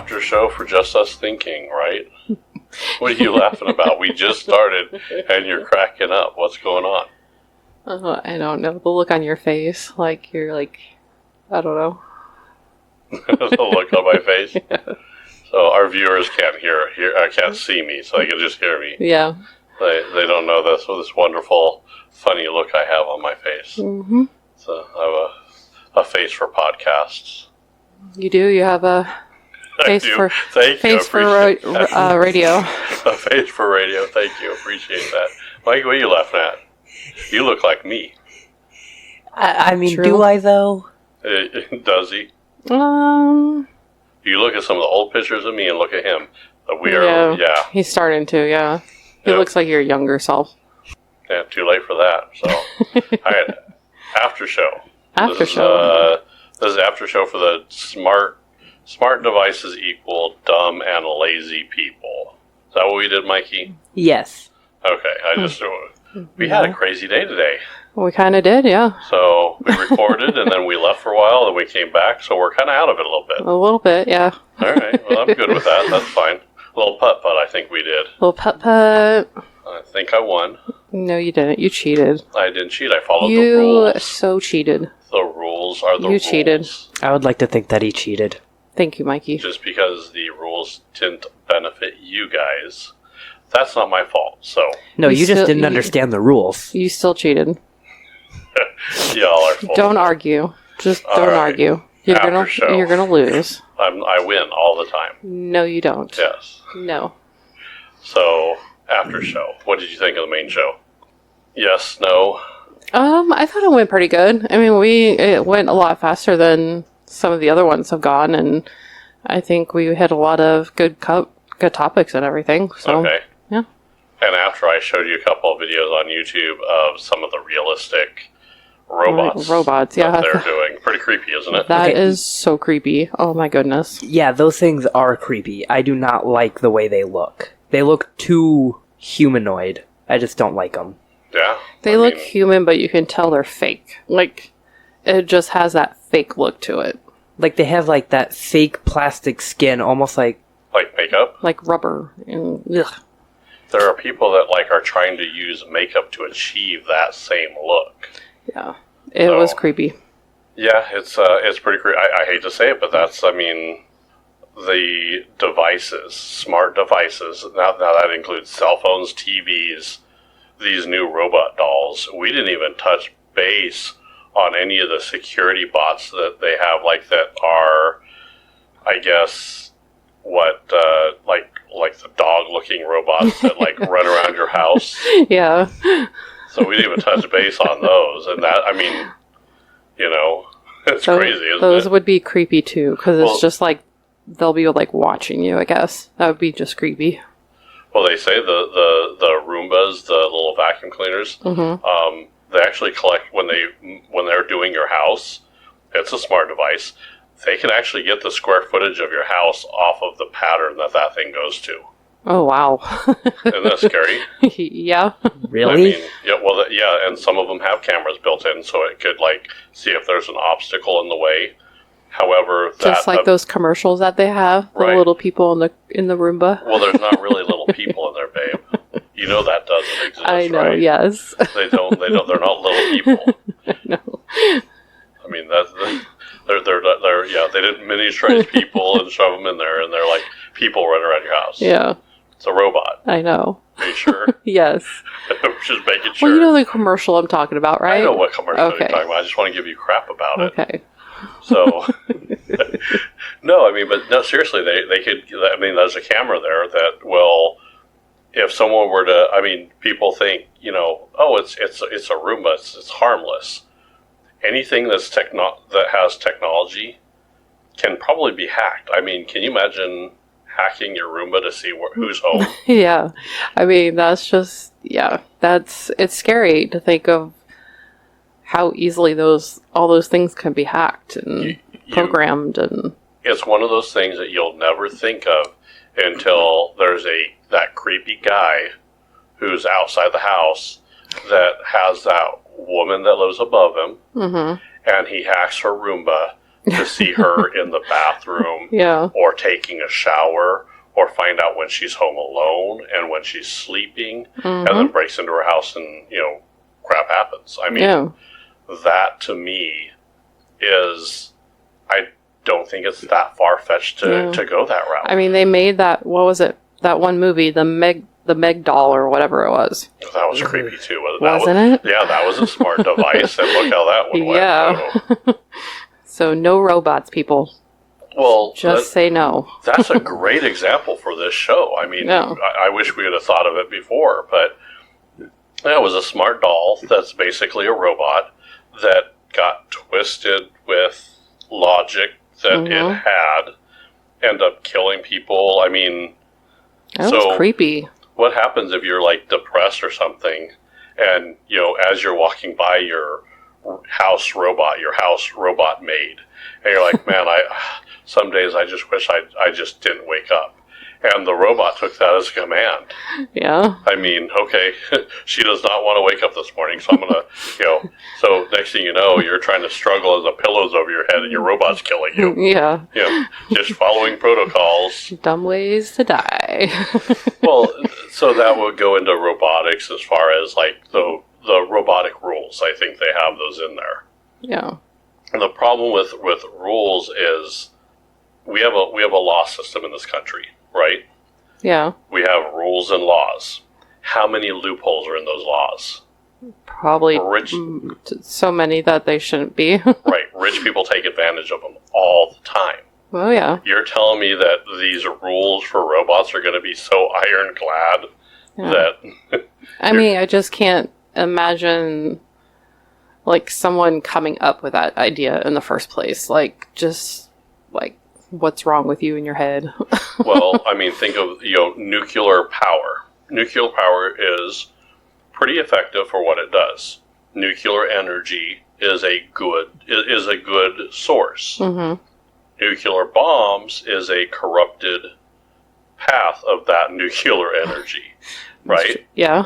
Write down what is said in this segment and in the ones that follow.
after show for just us thinking, right? What are you laughing about? We just started and you're cracking up. What's going on? I don't know. The look on your face, like you're like, I don't know. The look on my face. Yeah. So our viewers can't can't see me, so they can just hear me. Yeah. They don't know this wonderful, funny look I have on my face. Mm-hmm. So I have a face for podcasts. You do. You have a face for radio. A face for radio. Thank you. Appreciate that. Mike, what are you laughing at? You look like me. I mean, True. do I though? Does he? You look at some of the old pictures of me and look at him. Yeah. He's starting to, yeah. He looks like your younger self. Yeah, too late for that. So, all right, Aftershow. Aftershow. This is Aftershow for the smart devices equal dumb and lazy people. Is that what we did, Mikey? Yes. Okay, we had a crazy day today. We kind of did, yeah. So we recorded, and then we left for a while, and we came back, so we're kind of out of it a little bit. A little bit, yeah. All right, well, I'm good with that. That's fine. A little putt-putt, I think we did. Little putt-putt. I think I won. No, you didn't. You cheated. I didn't cheat. I followed the rules. You so cheated. The rules are the rules. You cheated. I would like to think that he cheated. Thank you, Mikey. Just because the rules didn't benefit you guys, that's not my fault, so... No, you just didn't understand the rules. You still cheated. Y'all are full. Don't argue. Just don't argue. You're gonna lose. I win all the time. No, you don't. Yes. No. So, after show, what did you think of the main show? Yes, no? I thought it went pretty good. I mean, it went a lot faster than some of the other ones have gone, and I think we had a lot of good topics and everything. So, okay. Yeah. And after I showed you a couple of videos on YouTube of some of the realistic robots yeah. that they're doing. Pretty creepy, isn't it? That is so creepy. Oh my goodness. Yeah, those things are creepy. I do not like the way they look. They look too humanoid. I just don't like them. Yeah. They look human, but you can tell they're fake. Like, it just has that fake look to it. Like, they have, like, that fake plastic skin, almost like... Like makeup? Like rubber. And, ugh. There are people that, like, are trying to use makeup to achieve that same look. Yeah. It was creepy. Yeah, it's pretty creepy. I hate to say it, but that's, the devices, smart devices, now that includes cell phones, TVs, these new robot dolls. We didn't even touch base on any of the security bots that they have, like, that are, I guess, like the dog-looking robots that, like, run around your house. Yeah. So we didn't even touch base on those. And that, it's crazy, isn't it? Those would be creepy, too, because it's just like, they'll be, like, watching you, I guess. That would be just creepy. Well, they say the Roombas, the little vacuum cleaners, they actually collect, when they're doing your house, it's a smart device, they can actually get the square footage of your house off of the pattern that thing goes to. Oh, wow. Isn't that scary? Yeah. Really? And some of them have cameras built in, so it could, like, see if there's an obstacle in the way. However, just like those commercials that they have, the little people in the Roomba. Well, there's not really little people in there, babe. You know that doesn't exist. I know, right? yes. They don't. They're not little people. No. I mean, they didn't miniaturize people and shove them in there, and they're like people running around your house. Yeah. It's a robot. I know. Are you sure? Yes. Just making sure. Well, you know the commercial I'm talking about, right? I know what commercial you're talking about. I just want to give you crap about it. Okay. So, no, seriously, they could, there's a camera there that will, if someone were to, people think, it's a Roomba, it's harmless. Anything that has technology can probably be hacked. Can you imagine hacking your Roomba to see who's home? Yeah. That's just, it's scary to think of how easily all those things can be hacked and programmed. And it's one of those things that you'll never think of until there's that creepy guy who's outside the house that has that woman that lives above him, and he hacks her Roomba to see her in the bathroom Yeah. or taking a shower or find out when she's home alone and when she's sleeping and then breaks into her house and, crap happens. I mean, that to me is, I don't think it's that far-fetched to go that route. I mean, they made that, what was it? That one movie, the Meg doll or whatever it was. That was creepy too. Wasn't it? Yeah, that was a smart device, and look how that one went. Yeah. So no robots, people. Well, just say no. That's a great example for this show. I mean, No. I wish we would have thought of it before, but that was a smart doll that's basically a robot that got twisted with logic that it had, end up killing people. I mean, that was creepy. What happens if you're like depressed or something, and as you're walking by your house robot maid, and you're like, man, some days I just wish I just didn't wake up. And the robot took that as a command. Yeah. I mean, okay, she does not want to wake up this morning, so I'm going to, so next thing you know, you're trying to struggle as the pillow's over your head and your robot's killing you. Yeah. Just following protocols. Dumb ways to die. Well, so that would go into robotics as far as like the robotic rules. I think they have those in there. Yeah. And the problem with rules is we have a law system in this country. Right? Yeah. We have rules and laws. How many loopholes are in those laws? Probably so many that they shouldn't be. Right. Rich people take advantage of them all the time. Oh, yeah. You're telling me that these rules for robots are going to be so ironclad that... I mean, I just can't imagine, like, someone coming up with that idea in the first place. Like, just, like, what's wrong with you in your head? Well, I mean, think of, nuclear power. Nuclear power is pretty effective for what it does. Nuclear energy is a good source. Mm-hmm. Nuclear bombs is a corrupted path of that nuclear energy, right? Yeah.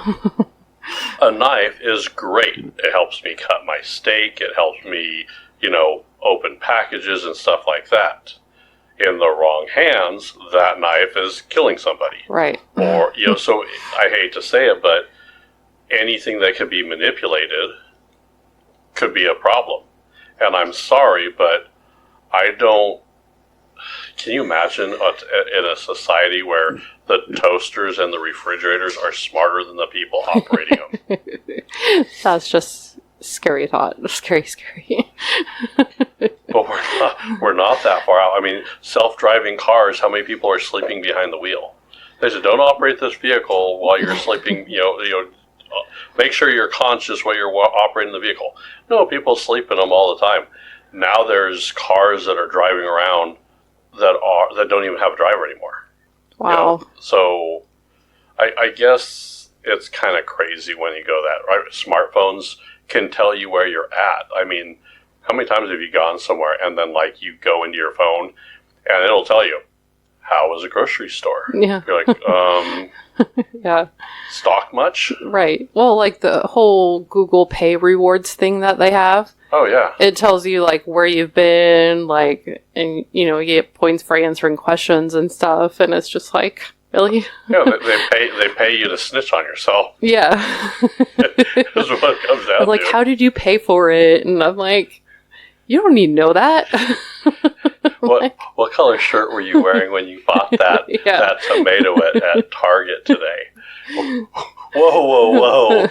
A knife is great. It helps me cut my steak. It helps me, open packages and stuff like that. In the wrong hands, that knife is killing somebody. Right. Or, so I hate to say it, but anything that can be manipulated could be a problem. And I'm sorry, but can you imagine in a society where the toasters and the refrigerators are smarter than the people operating them? That's just scary thought. Scary. But we're not that far out. I mean, self-driving cars, how many people are sleeping behind the wheel? They said, don't operate this vehicle while you're sleeping, make sure you're conscious while you're operating the vehicle. No, people sleep in them all the time. Now there's cars that are driving around that don't even have a driver anymore. Wow. So I guess it's kind of crazy when you go that, right? Smartphones can tell you where you're at. I mean, how many times have you gone somewhere and then like you go into your phone and it'll tell you, how was a grocery store? Yeah. You're like, yeah. Stock much? Right. Well, like the whole Google Pay rewards thing that they have. Oh, yeah. It tells you like where you've been, like, and you get points for answering questions and stuff, and it's just like, really? Yeah, they pay you to snitch on yourself. Yeah. Is what it comes down like, to. how did you pay for it? And I'm like, you don't need to know that. What color shirt were you wearing when you bought that that tomato at Target today? Whoa.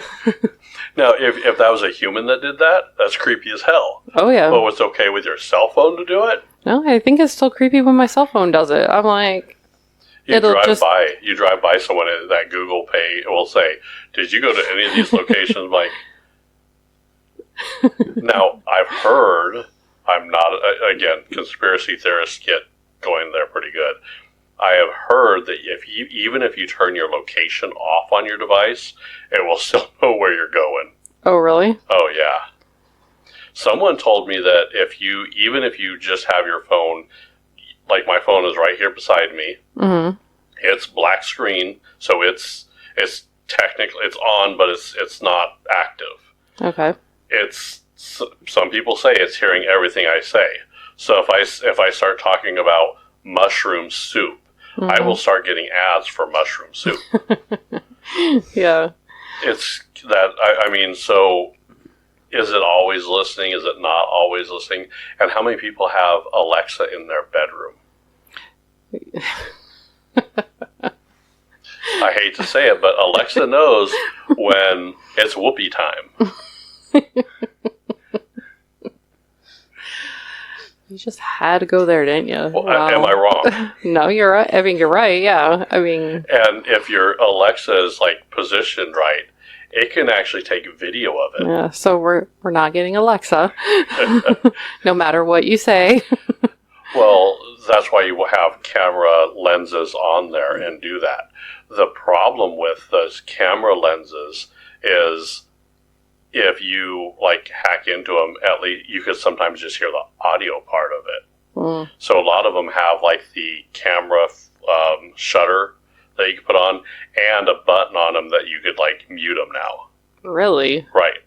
Now, if that was a human that did that, that's creepy as hell. Oh, yeah. But it's okay with your cell phone to do it? No, I think it's still creepy when my cell phone does it. I'm like... You drive by someone that Google Pay will say, did you go to any of these locations, Mike? Now, I've heard, I'm not, again, conspiracy theorists get going there pretty good. I have heard that even if you turn your location off on your device, it will still know where you're going. Oh, really? Oh, yeah. Someone told me that even if you just have your phone, like my phone is right here beside me, mm-hmm. It's black screen, so it's technically, it's on, but it's not active. Okay. Some people say it's hearing everything I say. So if I start talking about mushroom soup, I will start getting ads for mushroom soup. Yeah. It's that, I mean, so is it always listening? Is it not always listening? And how many people have Alexa in their bedroom? I hate to say it, but Alexa knows when it's whoopee time. You just had to go there, didn't you? Well, am I wrong? No, you're right. I mean, you're right. Yeah. I mean, And if your Alexa is like positioned right, it can actually take video of it. yeah. So we're not getting Alexa, no matter what you say. Well, that's why you will have camera lenses on there and do that. The problem with those camera lenses is if you like hack into them, at least you could sometimes just hear the audio part of it. So a lot of them have like the camera shutter that you can put on and a button on them that you could like mute them now. Really? Right.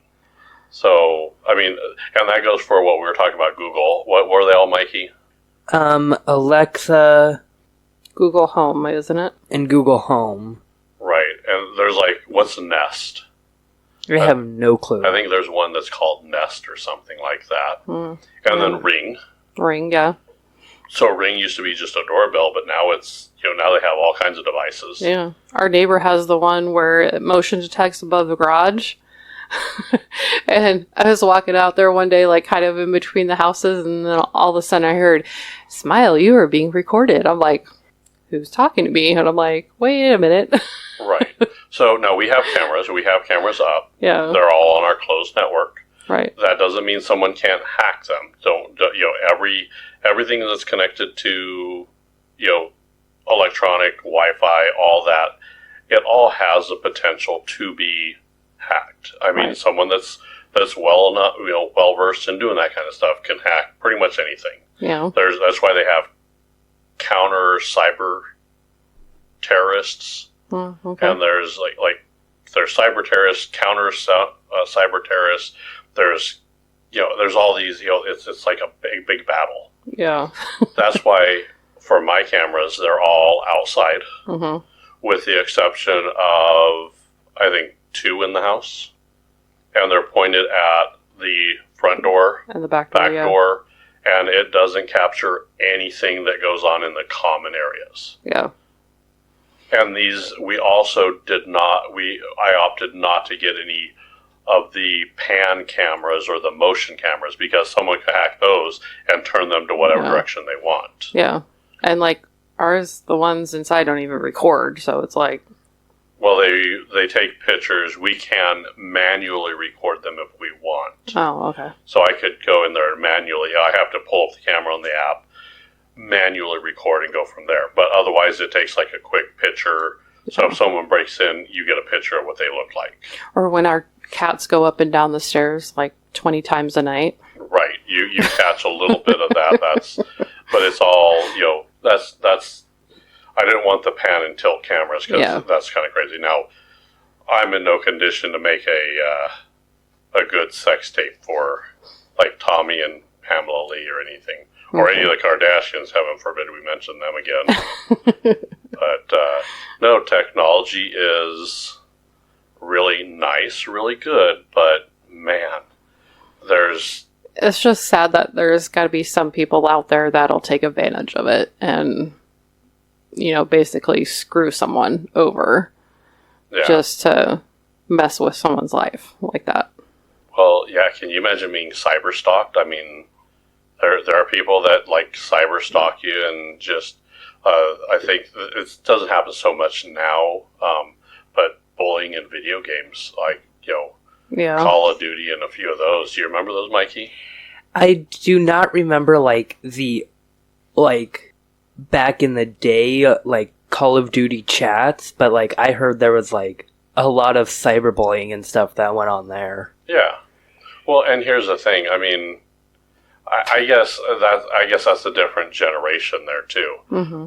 So, I mean, and that goes for what we were talking about, Google. What were they all, Mikey? Alexa Google Home, isn't it? and Google Home. Right. And there's like, what's Nest? I have no clue. I think there's one that's called Nest or something like that. And then Ring. Ring, yeah. So Ring used to be just a doorbell, but now it's, now they have all kinds of devices. Yeah. Our neighbor has the one where it motion detects above the garage. And I was walking out there one day, like kind of in between the houses, and then all of a sudden I heard, "Smile, you are being recorded." I'm like, who's talking to me? And I'm like, wait a minute. Right. So now we have cameras. We have cameras up. Yeah. They're all on our closed network. Right. That doesn't mean someone can't hack them. Everything that's connected to, electronic, Wi-Fi, all that, it all has the potential to be hacked. I mean, someone that's well versed in doing that kind of stuff can hack pretty much anything. Yeah. That's why they have counter cyber terrorists. Okay. And there's there's cyber terrorists, counter cyber terrorists. There's all these. It's like a big battle. Yeah. That's why for my cameras, they're all outside, with the exception of I think 2 in the house, and they're pointed at the front door And the back door. door, and it doesn't capture anything that goes on in the common areas. Yeah. And these, we also I opted not to get any of the pan cameras or the motion cameras because someone could hack those and turn them to whatever direction they want. Yeah. And like ours, the ones inside don't even record, so it's like. Well, they take pictures. We can manually record them if we want. Oh, okay. So I could go in there and manually, I have to pull up the camera on the app, manually record and go from there. But otherwise it takes like a quick picture. So if someone breaks in, you get a picture of what they look like. Or when our cats go up and down the stairs like 20 times a night. Right. You catch a little bit of that. But it's all, that's I didn't want the pan and tilt cameras because that's kind of crazy. Now, I'm in no condition to make a good sex tape for like Tommy and Pamela Lee or anything. Or any of the Kardashians, heaven forbid we mention them again. But no, technology is really nice, really good, but man, it's just sad that there's got to be some people out there that'll take advantage of it and, basically screw someone over just to mess with someone's life like that. Well, yeah, can you imagine being cyber stalked? I mean, there are people that like cyber stalk you and just, I think it doesn't happen so much now, but bullying in video games, like, Call of Duty and a few of those. Do you remember those, Mikey? I do not remember, back in the day, Call of Duty chats, but, I heard there was, a lot of cyberbullying and stuff that went on there. Yeah. Well, and here's the thing. I mean, I guess that's a different generation there, too. Mm-hmm.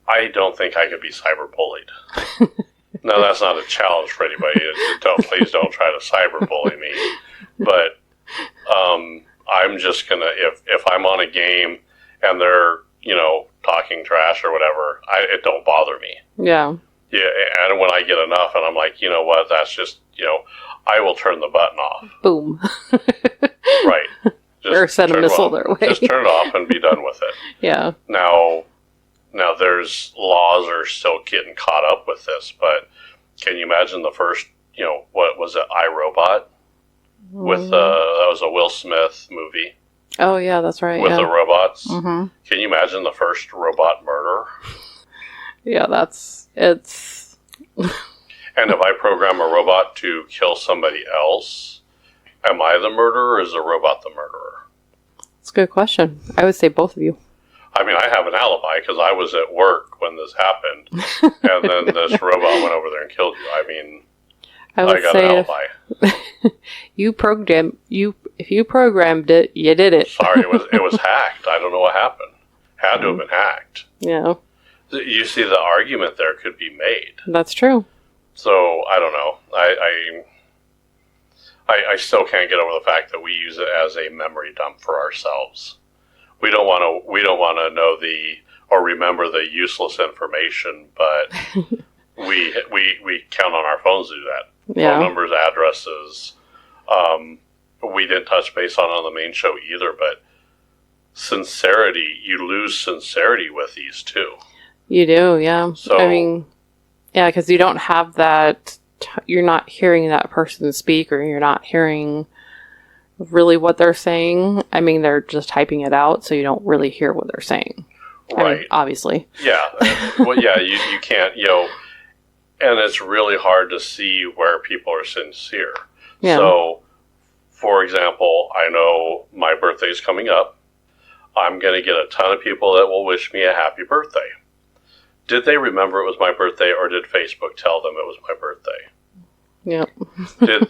I don't think I could be cyberbullied. No, that's not a challenge for anybody. Please don't try to cyberbully me. But I'm just gonna if I'm on a game and they're talking trash or whatever, it don't bother me. Yeah. Yeah, and when I get enough, and I'm like, you know what, that's just I will turn the button off. Boom. Right. Just Or send a missile their way. Just turn it off and be done with it. Yeah. Now there's laws are still getting caught up with this, but can you imagine the first, what was it, iRobot? With that was a Will Smith movie. Oh yeah, that's right. With the robots. Mm-hmm. Can you imagine the first robot murder? Yeah, it's. And if I program a robot to kill somebody else, am I the murderer or is the robot the murderer? That's a good question. I would say both of you. I mean, I have an alibi because I was at work when this happened, and then this robot went over there and killed you. I mean, I got an alibi. If you programmed it, you did it. Sorry, it was hacked. I don't know what happened. Had to have been hacked. Yeah. You see, the argument there could be made. That's true. So I don't know. I still can't get over the fact that we use it as a memory dump for ourselves. We don't want to know or remember the useless information, but we count on our phones to do that. Yeah. Phone numbers, addresses. We didn't touch base on the main show either, but sincerity, you lose sincerity with these too. You do, yeah. So, I mean, yeah, because you don't have that. You're not hearing that person speak, or you're not hearing really what they're saying. I mean, they're just typing it out, so you don't really hear what they're saying. Right. I mean, obviously. Yeah. Well, yeah, you can't, and it's really hard to see where people are sincere. Yeah. So, for example, I know my birthday's coming up. I'm going to get a ton of people that will wish me a happy birthday. Did they remember it was my birthday, or did Facebook tell them it was my birthday? Yep. Did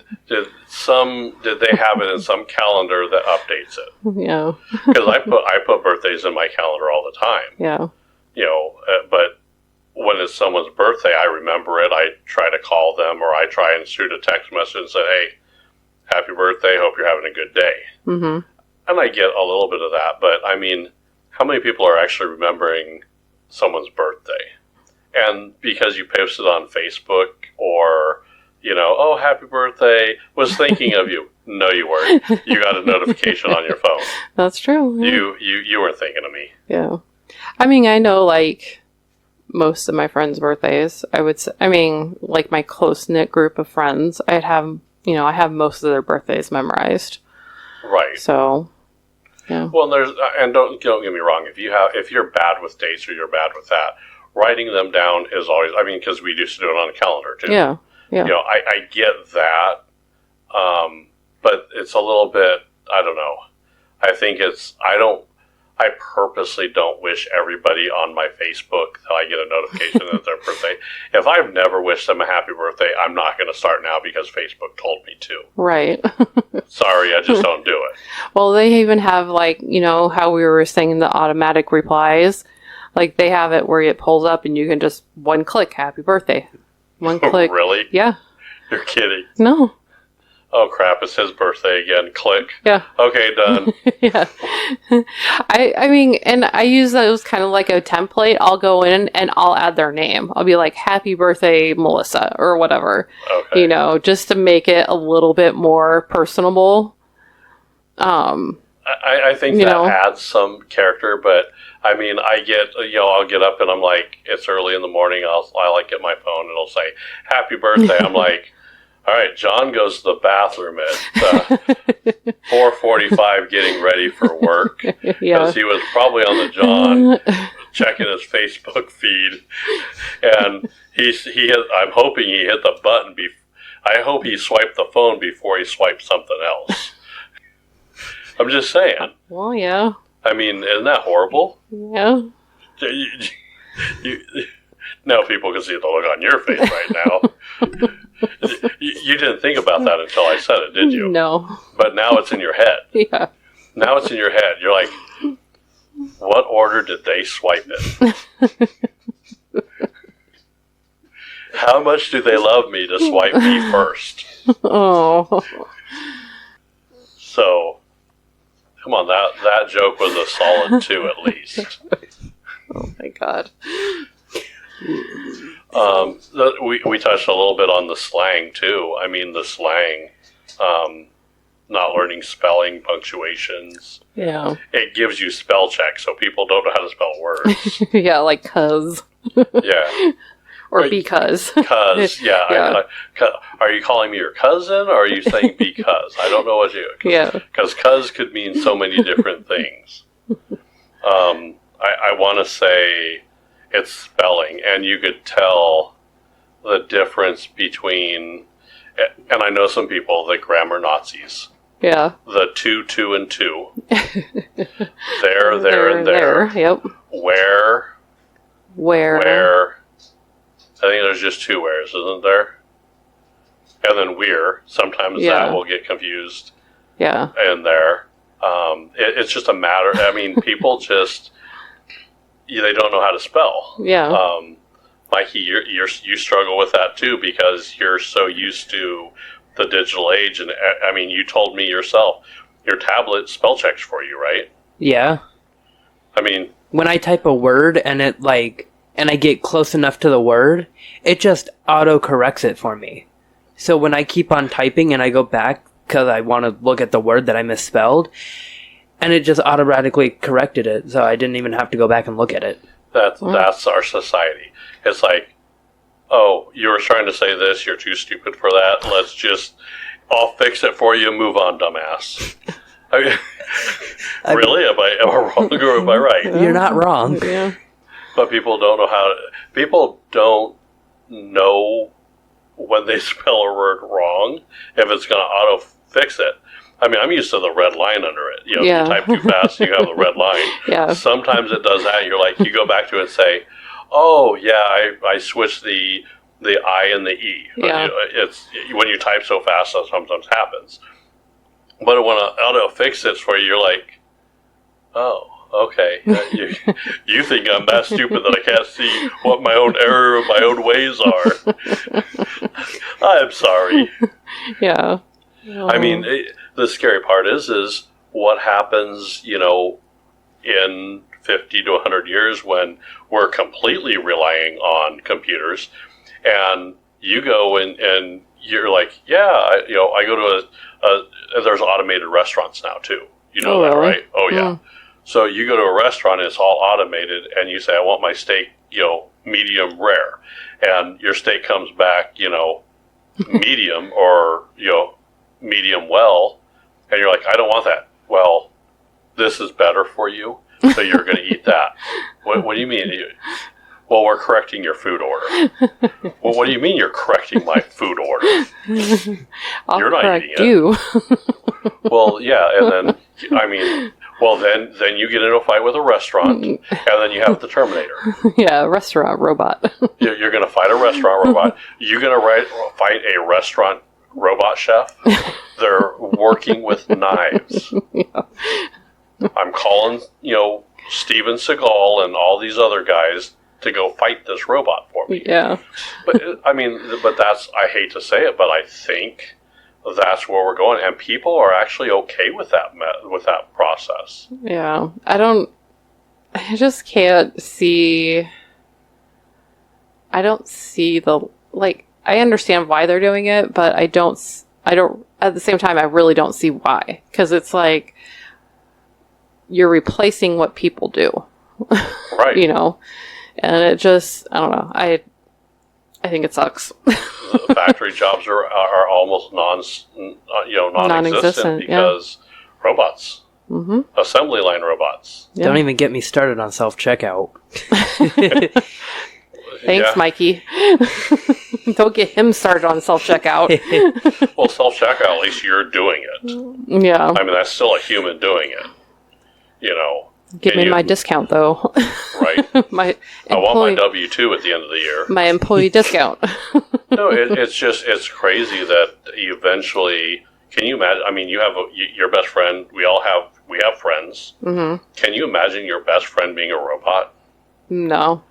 they have it in some calendar that updates it? Yeah. Because I put birthdays in my calendar all the time. Yeah. But when it's someone's birthday, I remember it. I try to call them, or I try and shoot a text message and say, "Hey, happy birthday! Hope you're having a good day." Mm-hmm. And I get a little bit of that, but I mean, how many people are actually remembering someone's birthday? And because you posted on Facebook, or oh, happy birthday, was thinking of you. No, you weren't. You got a notification on your phone. That's true. Yeah. You weren't thinking of me. Yeah. I mean, I know, like, most of my friends' birthdays. Like, my close-knit group of friends, I have most of their birthdays memorized. Right. So, yeah. Well, don't get me wrong. If you're bad with dates, or you're bad with that, writing them down is always, because we used to do it on a calendar too. Yeah. Yeah. I get that, but it's a little bit, I don't know. I think I purposely don't wish everybody on my Facebook that I get a notification that their birthday. If I've never wished them a happy birthday, I'm not going to start now because Facebook told me to. Right. Sorry, I just don't do it. Well, they even have, like, how we were saying the automatic replies. Like, they have it where it pulls up and you can just one click, happy birthday. One click. Really? Yeah. You're kidding. No. Oh crap, it's his birthday again. Click. Yeah. Okay, done. Yeah. I mean, and I use those kind of like a template. I'll go in and I'll add their name. I'll be like, happy birthday, Melissa, or whatever. Okay. Just to make it a little bit more personable. I think that adds some character, but I mean, I get, I'll get up and I'm like, it's early in the morning. I'll like get my phone and it'll say, happy birthday. I'm like, all right, John goes to the bathroom at 4:45 getting ready for work. Because he was probably on the John checking his Facebook feed. And I'm hoping he hit the button. I hope he swiped the phone before he swiped something else. I'm just saying. Well, yeah. I mean, isn't that horrible? Yeah. Now people can see the look on your face right now. You didn't think about that until I said it, did you? No. But now it's in your head. Yeah. Now it's in your head. You're like, what order did they swipe it? How much do they love me to swipe me first? Oh. So, Come on, that joke was a solid 2 at least. Oh my god. We touched a little bit on the slang too. I mean, the slang, not learning spelling, punctuations. Yeah. It gives you spell check, so people don't know how to spell words. Yeah, like cuz. Yeah. Or because. Cuz, yeah. Yeah. Are you calling me your cousin, or are you saying because? I don't know what you... Yeah. Because cuz could mean so many different things. I want to say it's spelling, and you could tell the difference between... And I know some people, the grammar Nazis. Yeah. The 2 and 2. There, and there. Yep. Where. I think there's just 2 wheres, isn't there? And then we're. Sometimes that will get confused. Yeah. In there. It's just a matter. I mean, people just... They don't know how to spell. Yeah. Mikey, you struggle with that too because you're so used to the digital age. And I mean, you told me yourself, your tablet spell checks for you, right? Yeah. I mean... When I type a word and and I get close enough to the word, it just auto-corrects it for me. So when I keep on typing and I go back because I want to look at the word that I misspelled, and it just automatically corrected it, so I didn't even have to go back and look at it. That's our society. It's like, oh, you were trying to say this, you're too stupid for that, I'll fix it for you, move on, dumbass. I mean, really? Am I wrong or am I right? You're not wrong. Yeah. But people don't know when they spell a word wrong, if it's going to auto-fix it. I mean, I'm used to the red line under it. You know, if you type too fast, you have the red line. Yeah. Sometimes it does that. You're like, you go back to it and say, oh, yeah, I switched the I and the E. Yeah. It's when you type so fast, that sometimes happens. But when it auto-fix it for you, you're like, oh, okay. You think I'm that stupid that I can't see what my own error of my own ways are. I'm sorry. Yeah. I mean, the scary part is what happens, in 50 to 100 years when we're completely relying on computers, and you go and you're like, I go to there's automated restaurants now too. You know that, really? right? Oh, yeah. So you go to a restaurant and it's all automated, and you say, I want my steak, medium rare, and your steak comes back, medium or, medium well, and you're like, I don't want that. Well, this is better for you, so you're going to eat that. What do you mean? Well, we're correcting your food order. Well, what do you mean you're correcting my food order? I'll You're not correct eating it. you. Well, yeah, and then, then you get into a fight with a restaurant, and then you have the Terminator. Yeah, restaurant robot. You're going to fight a restaurant robot. You're going to fight a restaurant robot chef. They're working with knives. Yeah. I'm calling, Steven Seagal and all these other guys to go fight this robot for me. Yeah. But that's, I hate to say it, but I think that's where we're going, and people are actually okay with that process. Yeah. I just can't see. I don't see I understand why they're doing it, but I don't, at the same time, I really don't see why. Because it's like, you're replacing what people do. Right. And it just, I don't know. I think it sucks. The factory jobs are almost non-existent because robots. Mm-hmm. Assembly line robots. Yeah. Don't even get me started on self-checkout. Thanks, Mikey. Don't get him started on self-checkout. Well, self-checkout, at least you're doing it. Yeah. I mean, that's still a human doing it. Give me my discount, though. Right. I want my W-2 at the end of the year. My employee discount. No, it's crazy that eventually, can you imagine, I mean, you have your best friend, we have friends. Mm-hmm. Can you imagine your best friend being a robot? No.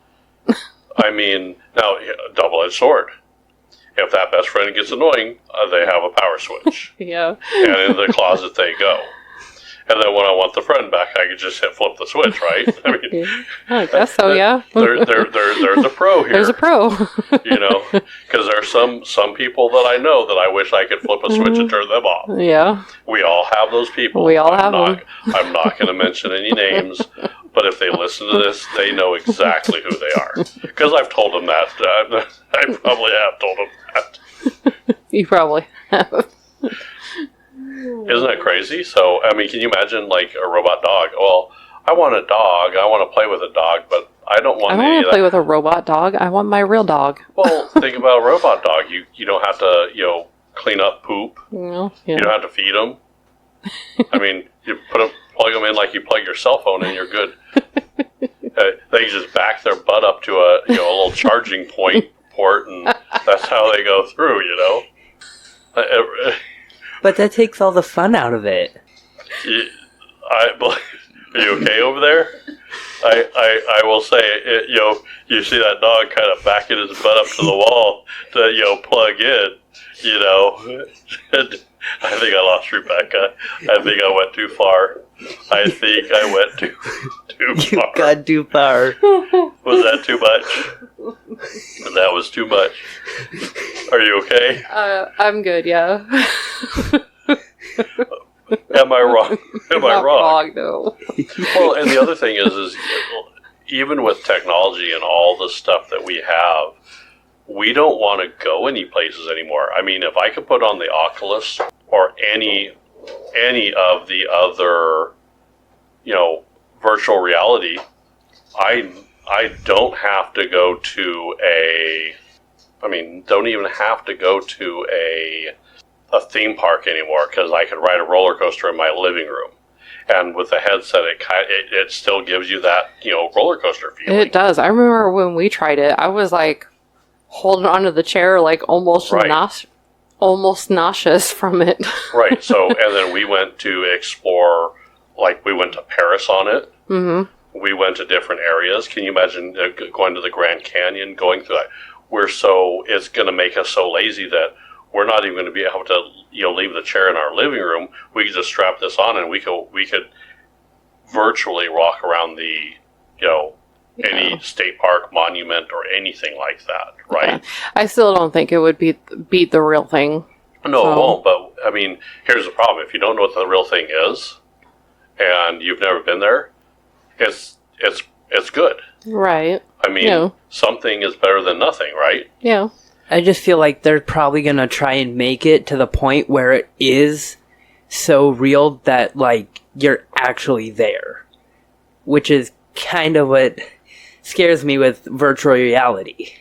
I mean, now, double-edged sword. If that best friend gets annoying, they have a power switch. Yeah. And in the closet they go. And then when I want the friend back, I can just flip the switch, right? I mean, Yeah, I guess so. Yeah. there's a pro here. There's a pro. Because there's some people that I know that I wish I could flip a switch and turn them off. Yeah. We all have those people. We all have them. I'm not going to mention any names, but if they listen to this, they know exactly who they are. Because I've told them that. I probably have told them that. You probably have. Isn't that crazy? So, I mean, can you imagine like a robot dog? Well, I want a dog. I want to play with a dog, but I don't want I don't want to play with a robot dog. I want my real dog. Well, think about a robot dog. You don't have to, clean up poop. Yeah. You don't have to feed them. I mean, you plug them in like you plug your cell phone and you're good. They just back their butt up to a little charging port, and that's how they go through, But that takes all the fun out of it. Are you okay over there? I will say, you see that dog kind of backing his butt up to the wall to, plug in, I think I lost Rebecca. I think I went too far. I think I went too You far. got too far. Was that too much? That was too much. Are you okay? I'm good. Yeah. Am I wrong? Am I Not wrong? No. Well, and the other thing is even with technology and all the stuff that we have, we don't want to go any places anymore. I mean, if I could put on the Oculus or any of the other, virtual reality, I don't have to go to don't even have to go to a theme park anymore, because I could ride a roller coaster in my living room. And with the headset, it still gives you that, roller coaster feeling. It does. I remember when we tried it, I was like holding onto the chair, like almost nauseous from it. Right. So, and then we went to explore, like we went to Paris on it. Mm-hmm. We went to different areas. Can you imagine going to the Grand Canyon, going through that? It's going to make us so lazy that we're not even going to be able to, leave the chair in our living room. We could just strap this on and we could virtually walk around the, any state park, monument, or anything like that, right? Yeah. I still don't think it would beat the real thing. No, it won't. But I mean, here's the problem: if you don't know what the real thing is, and you've never been there, it's good, right? I mean, something is better than nothing, right? Yeah. I just feel like they're probably going to try and make it to the point where it is so real that, like, you're actually there. Which is kind of what scares me with virtual reality.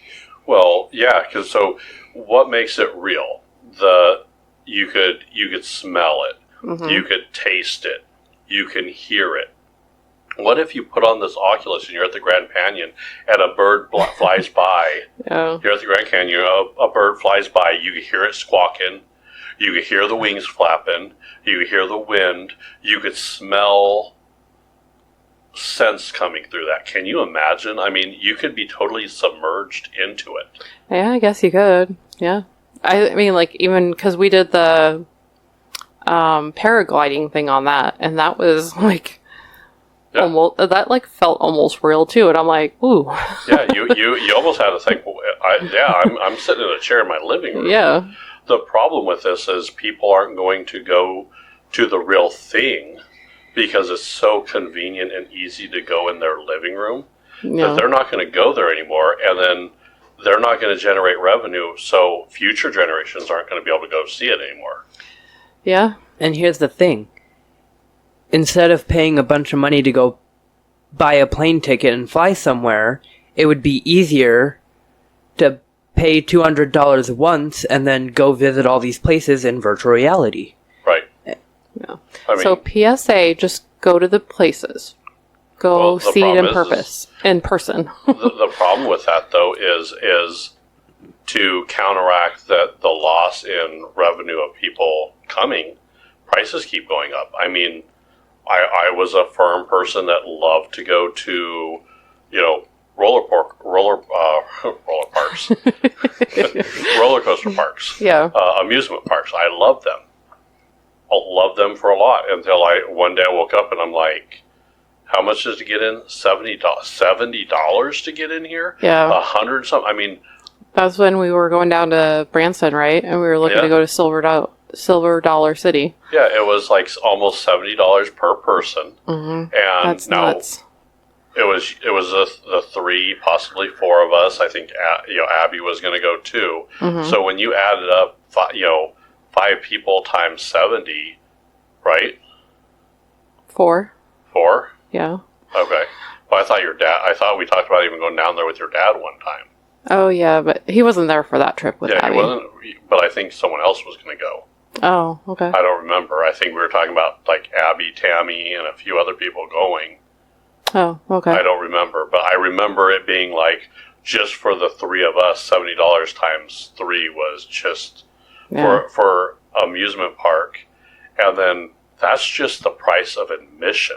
Well, yeah, because so what makes it real? You could smell it. Mm-hmm. You could taste it. You can hear it. What if you put on this Oculus and you're at the Grand Canyon and a bird flies by? Oh. You're at the Grand Canyon, a bird flies by, you can hear it squawking, you can hear the wings flapping, you can hear the wind, you could smell scents coming through that. Can you imagine? I mean, you could be totally submerged into it. Yeah, I guess you could. Yeah. I mean, like, even because we did the paragliding thing on that, and that was like... Yeah. Almost, that like felt almost real too, and I'm like, ooh. Yeah, you almost had to think. I'm sitting in a chair in my living room. Yeah. The problem with this is people aren't going to go to the real thing because it's so convenient and easy to go in their living room that they're not going to go there anymore, and then they're not going to generate revenue. So future generations aren't going to be able to go see it anymore. Yeah. And here's the thing. Instead of paying a bunch of money to go buy a plane ticket and fly somewhere, it would be easier to pay $200 once and then go visit all these places in virtual reality. Right. Yeah. So PSA, just go to the places. Go see it in person. The problem with that, though, is to counteract the loss in revenue of people coming, prices keep going up. I mean, I was a firm person that loved to go to, roller parks, roller coaster parks, yeah, amusement parks. I love them. loved them for a lot until one day I woke up and I'm like, how much is to get in? $70 to get in here? Yeah. 100 something. I mean, That's when we were going down to Branson, right? And we were looking to go to Silver Dollar City. yeah, it was like almost $70 per person. Mm-hmm. And That's nuts. it was the three, possibly four of us. I think Abby was going to go too. Mm-hmm. So when you added up, 5 people times 70, right? 4. 4. Yeah. Okay. Well, I thought we talked about even going down there with your dad one time. Oh, yeah, but he wasn't there for that trip with Abby. He wasn't. But I think someone else was going to go. Oh, okay. I don't remember. I think we were talking about like Abby, Tammy, and a few other people going. Oh, okay. I don't remember, but I remember it being like just for the three of us, $70 times 3 was just for amusement park, and then that's just the price of admission.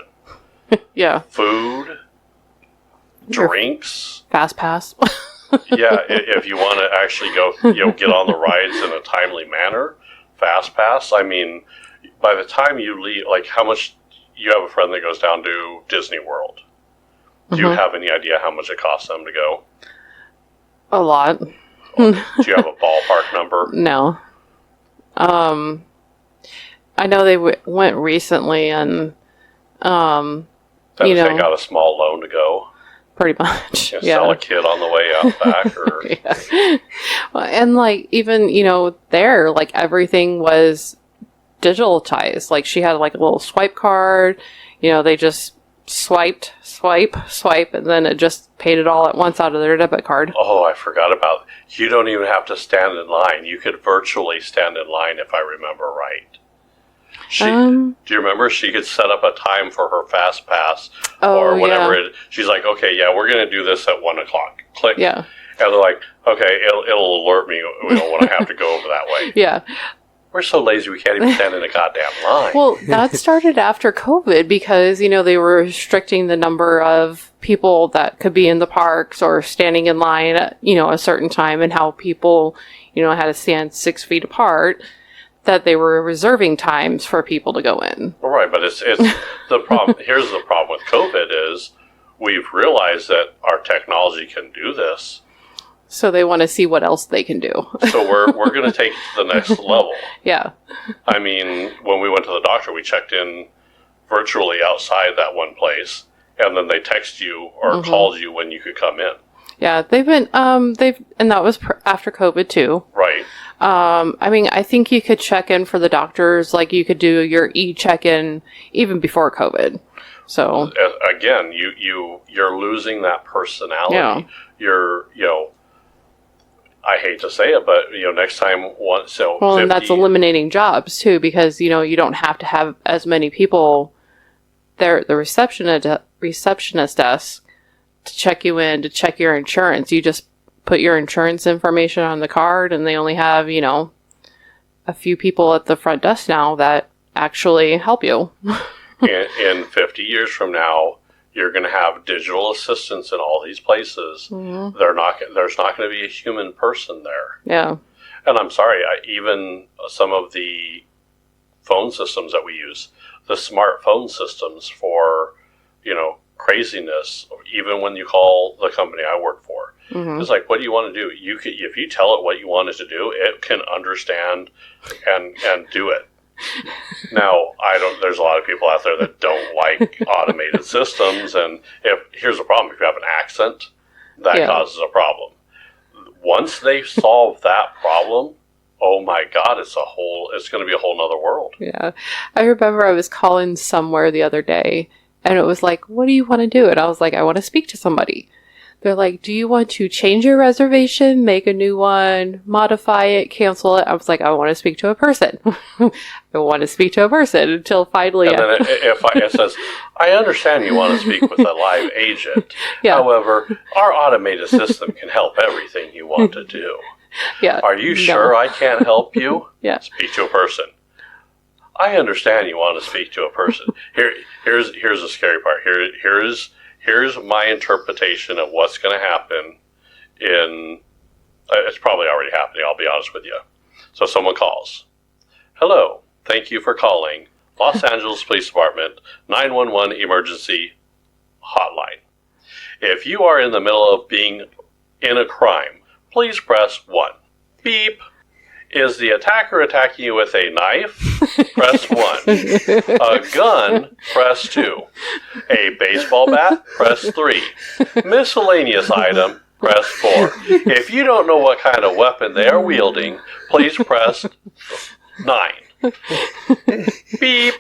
Yeah. Food, drinks, Fast pass. yeah. If you want to actually go, get on the rides in a timely manner, fast pass. I mean, by the time you leave, like how much? You have a friend that goes down to Disney World. Do you have any idea how much it costs them to go? A lot. Do you have a ballpark number? No. I know they went recently, and Take out a small loan to go. Pretty much. Sell a kid on the way out back, or yeah. Well, and like even there, like everything was digitalized. Like she had like a little swipe card. They just swipe, and then it just paid it all at once out of their debit card. Oh, I forgot about it. You don't even have to stand in line. You could virtually stand in line, if I remember right. Do you remember she could set up a time for her fast pass or whatever she's like, okay, yeah, we're going to do this at 1:00. Click. Yeah. And they're like, okay, it'll alert me when I have to go over that way. Yeah. We're so lazy we can't even stand in a goddamn line. Well, that started after COVID because, they were restricting the number of people that could be in the parks or standing in line at, a certain time, and how people, had to stand 6 feet apart, that they were reserving times for people to go in. Well, right, but it's the problem. Here's the problem with COVID is we've realized that our technology can do this. So they want to see what else they can do. So we're going to take it to the next level. Yeah. I mean, when we went to the doctor, we checked in virtually outside that one place, and then they text you or called you when you could come in. Yeah, they've been, and that was after COVID too. Right. I think you could check in for the doctors, like you could do your e-check-in even before COVID. So again, you're losing that personality. Yeah. You're, I hate to say it, but next time well, 50, and that's eliminating jobs too, because you don't have to have as many people there at the receptionist desk to check you in, to check your insurance. You just put your insurance information on the card, and they only have a few people at the front desk now that actually help you. in 50 years from now, you're going to have digital assistants in all these places. Mm-hmm. There's not going to be a human person there. Yeah. And I'm sorry, even some of the phone systems that we use, the smartphone systems for, craziness, even when you call the company I work for, it's like, what do you want to do? If you tell it what you want it to do, it can understand and do it. Now, there's a lot of people out there that don't like automated systems, and here's the problem: if you have an accent, that causes a problem. Once they solve that problem, oh my God, it's going to be a whole nother world. Yeah. I remember I was calling somewhere the other day, and it was like, what do you want to do? And I was like, I want to speak to somebody. They're like, do you want to change your reservation, make a new one, modify it, cancel it? I was like, I want to speak to a person. I want to speak to a person until finally... And then it says, I understand you want to speak with a live agent. Yeah. However, our automated system can help everything you want to do. Yeah. Are you sure I can't help you? Yeah. Speak to a person. I understand you want to speak to a person. Here's the scary part. Here's my interpretation of what's going to happen it's probably already happening, I'll be honest with you. So someone calls. Hello, Thank you for calling Los Angeles Police Department 911 Emergency Hotline. If you are in the middle of being in a crime, please press 1. Beep. Is the attacker attacking you with a knife? Press 1. A gun? Press 2. A baseball bat? Press 3. Miscellaneous item? Press 4. If you don't know what kind of weapon they are wielding, please press 9. Beep.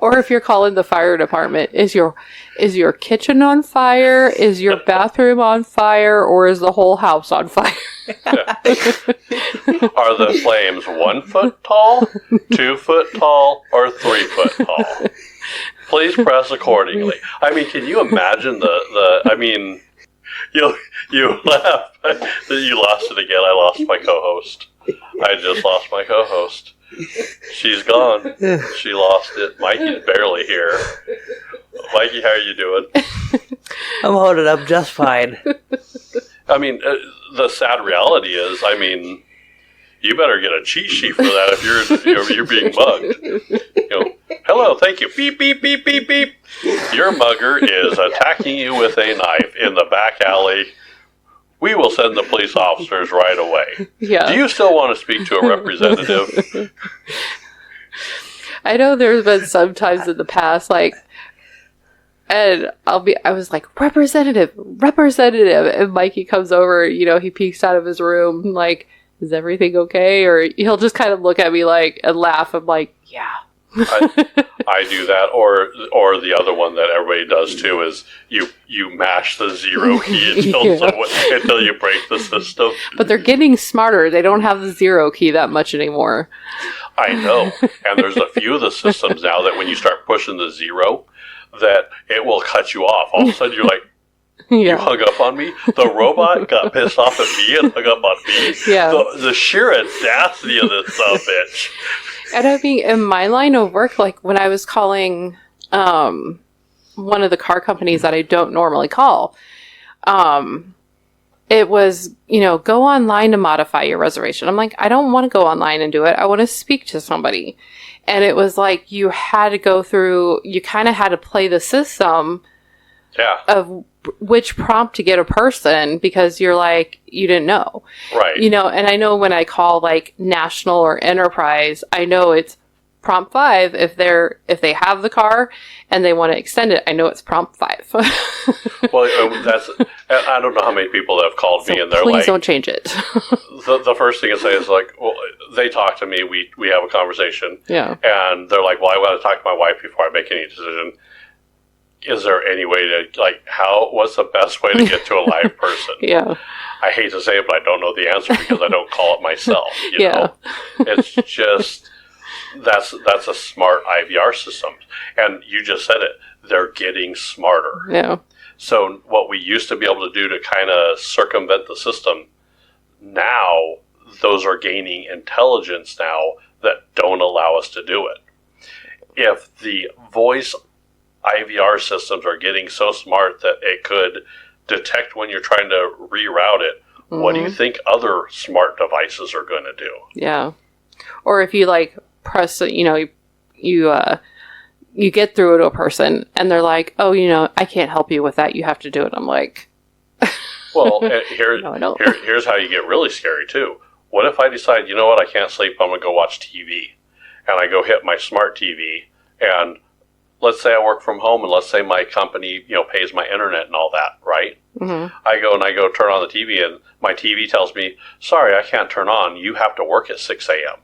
Or if you're calling the fire department, is your kitchen on fire? Is your bathroom on fire? Or is the whole house on fire? Are the flames 1 foot tall, 2 foot tall, or 3 foot tall? Please press accordingly. I mean, can you imagine you laugh. You lost it again. I lost my co-host. I just lost my co-host. She's gone. She lost it. Mikey's barely here. Mikey, how are you doing? I'm holding up just fine. I mean, the sad reality is, you better get a cheat sheet for that if you're being mugged. Hello, thank you. Beep, beep, beep, beep, beep. Your mugger is attacking you with a knife in the back alley. We will send the police officers right away. Yeah. Do you still want to speak to a representative? I know there's been some times in the past, and I was like, representative, and Mikey comes over, he peeks out of his room, is everything okay? Or he'll just kind of look at me and laugh. I'm like, yeah. I do that, or the other one that everybody does too is you mash the 0 key until you break the system. But they're getting smarter. They don't have the 0 key that much anymore. I know, and there's a few of the systems now that when you start pushing the 0, that it will cut you off. All of a sudden, you're like, you hung up on me? The robot got pissed off at me and hung up on me? Yeah. The sheer audacity of this son of a bitch. And in my line of work, when I was calling one of the car companies that I don't normally call, it was, go online to modify your reservation. I'm like, I don't want to go online and do it. I want to speak to somebody. And it was you had to go through, you kind of had to play the system of which prompt to get a person because you're you didn't know. Right. And I know when I call national or enterprise, I know it's prompt 5 if they have the car and they want to extend it. I know it's prompt 5. Well, I don't know how many people have called me and they're please don't change it. the first thing I say is well, they talk to me, we have a conversation. Yeah. And they're like, well, I want to talk to my wife before I make any decision. Is there any way to, what's the best way to get to a live person? Yeah. I hate to say it, but I don't know the answer because I don't call it myself. You know? It's just, that's a smart IVR system. And you just said it, they're getting smarter. Yeah. So what we used to be able to do to kind of circumvent the system, now those are gaining intelligence now that don't allow us to do it. If the voice IVR systems are getting so smart that it could detect when you're trying to reroute it, what do you think other smart devices are going to do? Yeah. Or if you press, you get through to a person and they're like, oh, I can't help you with that. You have to do it. I'm like, well, no, I don't. Here's how you get really scary too. What if I decide, you know what, I can't sleep, I'm going to go watch TV. And I go hit my smart TV and let's say I work from home and let's say my company, pays my internet and all that, right? Mm-hmm. I go turn on the TV and my TV tells me, sorry, I can't turn on. You have to work at 6 a.m.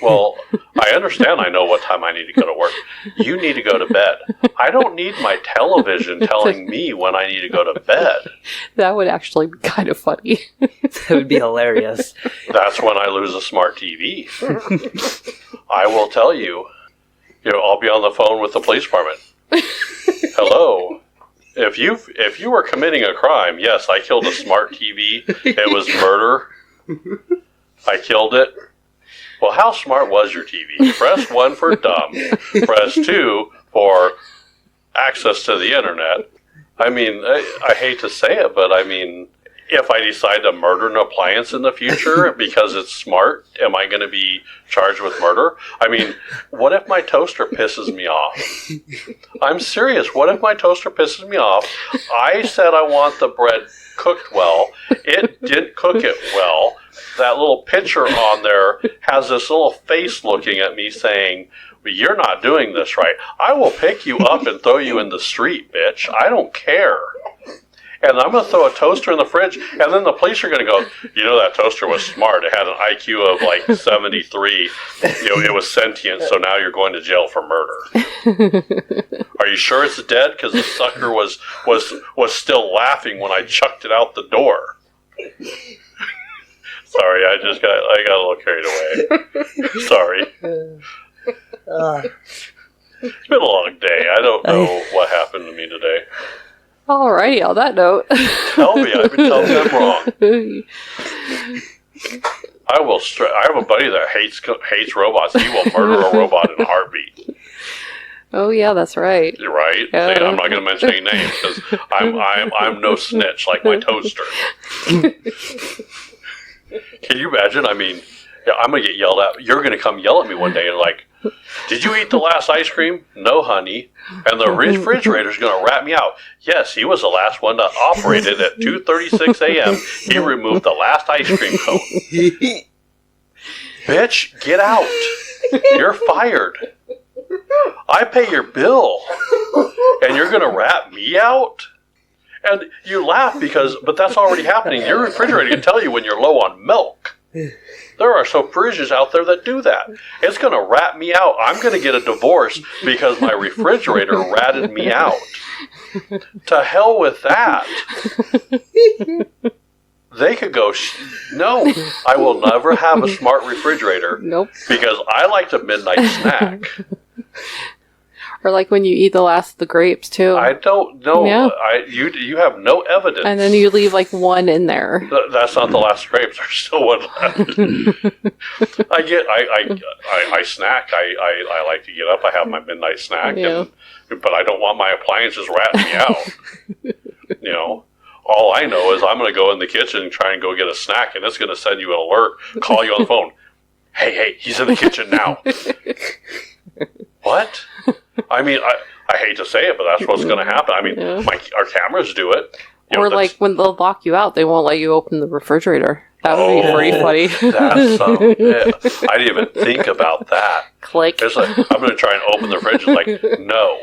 Well, I understand. I know what time I need to go to work. You need to go to bed. I don't need my television telling me when I need to go to bed. That would actually be kind of funny. That would be hilarious. That's when I lose a smart TV. I will tell you, I'll be on the phone with the police department. Hello. If you were committing a crime, yes, I killed a smart TV. It was murder. I killed it. Well, how smart was your TV? Press 1 for dumb. Press 2 for access to the internet. I hate to say it, but if I decide to murder an appliance in the future because it's smart, am I going to be charged with murder? I mean, what if my toaster pisses me off? I'm serious. What if my toaster pisses me off? I said I want the bread cooked well. It didn't cook it well. That little picture on there has this little face looking at me saying, "You're not doing this right. I will pick you up and throw you in the street, bitch. I don't care." And I'm going to throw a toaster in the fridge, and then the police are going to go, "You know, that toaster was smart. It had an IQ of like 73. You know, it was sentient, so now you're going to jail for murder." Are you sure it's dead? Because the sucker was still laughing when I chucked it out the door. Sorry, I got a little carried away. Sorry. It's been a long day. I don't know what happened to me today. Alrighty, on that note. Tell me, I've been telling them wrong. I have a buddy that hates robots. He will murder a robot in a heartbeat. Oh yeah, that's right. You're right. Yeah. See, I'm not going to mention any names because I'm no snitch like my toaster. Can you imagine? I mean, I'm going to get yelled at. You're going to come yell at me one day and like, "Did you eat the last ice cream?" "No, honey." And the refrigerator's going to rat me out. "Yes, he was the last one that operated at 2:36 a.m. He removed the last ice cream cone." Bitch, get out. You're fired. I pay your bill. And you're going to rat me out? And you laugh but that's already happening. Your refrigerator can tell you when you're low on milk. There are some fridges out there that do that. It's going to rat me out. I'm going to get a divorce because my refrigerator ratted me out. To hell with that. They could go, "No, I will never have a smart refrigerator." Nope. Because I like the midnight snack. Or like when you eat the last of the grapes too. I don't know. Yeah. You have no evidence. And then you leave like one in there. That's not the last grapes. There's still one left. I snack. I like to get up. I have my midnight snack. Yeah. But I don't want my appliances ratting me out. You know, all I know is I'm going to go in the kitchen and try and go get a snack, and it's going to send you an alert, call you on the phone. Hey, he's in the kitchen now. What? I mean, I hate to say it, but that's what's going to happen. I mean, our cameras do it. Or like when they'll lock you out, they won't let you open the refrigerator. That would be pretty funny. That's I didn't even think about that. Click. It's like, I'm going to try and open the fridge. It's like, no.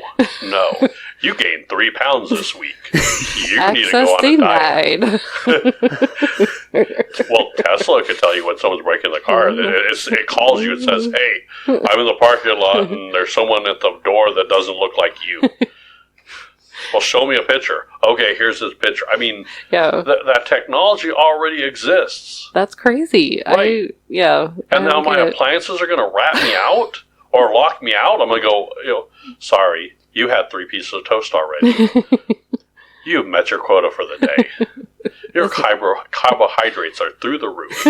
You gained 3 pounds this week. You need to go on a diet. Well, Tesla could tell you when someone's breaking the car. It calls you and says, "Hey, I'm in the parking lot and there's someone at the door that doesn't look like you." Well, show me a picture. Okay, here's this picture. I mean, that technology already exists. That's crazy. Right. And now my appliances are going to rat me out or lock me out. I'm going to go, "Sorry, you had 3 pieces of toast already. You've met your quota for the day. Your carbohydrates are through the roof.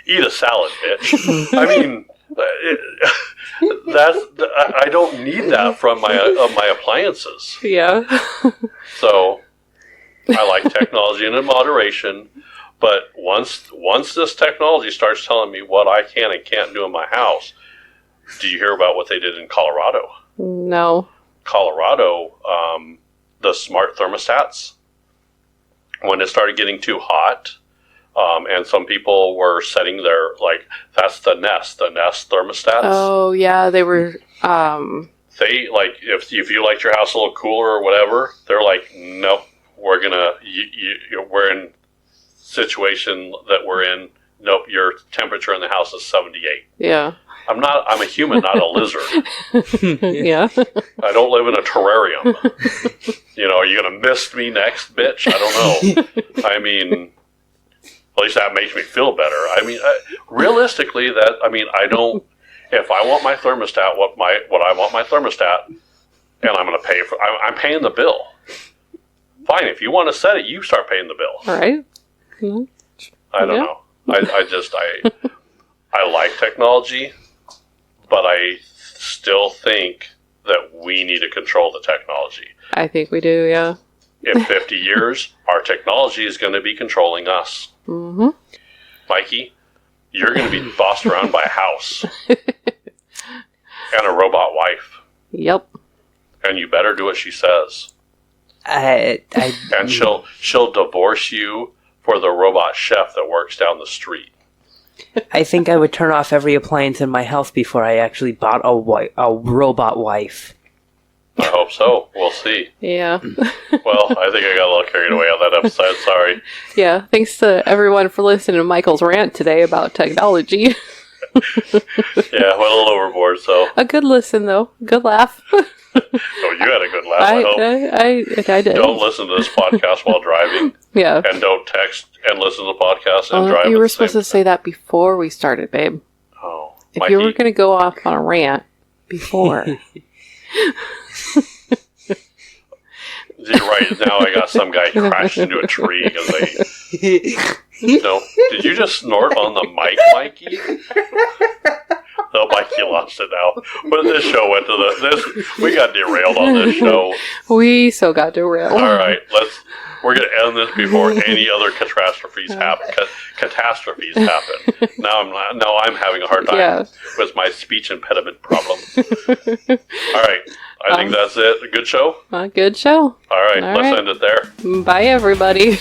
Eat a salad, bitch." I mean, I don't need that from my appliances. Yeah. So I like technology in moderation, but once this technology starts telling me what I can and can't do in my house, do you hear about what they did in Colorado? No. Colorado, the smart thermostats, when it started getting too hot, and some people were setting their, like, that's the Nest thermostats. Oh, yeah, they were, They, like, if you liked your house a little cooler or whatever, they're like, "Nope, we're gonna, we're in situation that we're in. Nope, your temperature in the house is 78. Yeah. I'm a human, not a lizard. Yeah. I don't live in a terrarium. Are you going to mist me next, bitch? I don't know. I mean, at least that makes me feel better. I mean, realistically, I don't, if I want my thermostat, what I want my thermostat, and I'm going to pay for, I'm paying the bill. Fine, if you want to set it, you start paying the bill. All right. Mm-hmm. I don't know. I like technology, but I still think that we need to control the technology. I think we do, yeah. In 50 years, our technology is going to be controlling us. Mm-hmm. Mikey, you're going to be bossed around by a house. And a robot wife. Yep. And you better do what she says. And she'll divorce you for the robot chef that works down the street. I think I would turn off every appliance in my house before I actually bought a robot wife. I hope so. We'll see. Yeah. Well, I think I got a little carried away on that episode. Sorry. Yeah. Thanks to everyone for listening to Michael's rant today about technology. Yeah, went a little overboard, so. A good listen, though. Good laugh. Oh, you had a good laugh, I hope. I did. Don't listen to this podcast while driving. Yeah. And don't text and listen to the podcast and drive. You were supposed to say that before we started, babe. Oh, if Mikey. you were going to go off on a rant before. You're right. Now I got some guy crashed into a tree because No. Did you just snort on the mic, Mikey? No, Mikey lost it now. But this show went to we got derailed on this show. We so got derailed. All right, we're going to end this before any other catastrophes happen. Now I'm having a hard time with my speech impediment problem. All right, I think that's it. A good show? A good show. All right, let's end it there. Bye, everybody.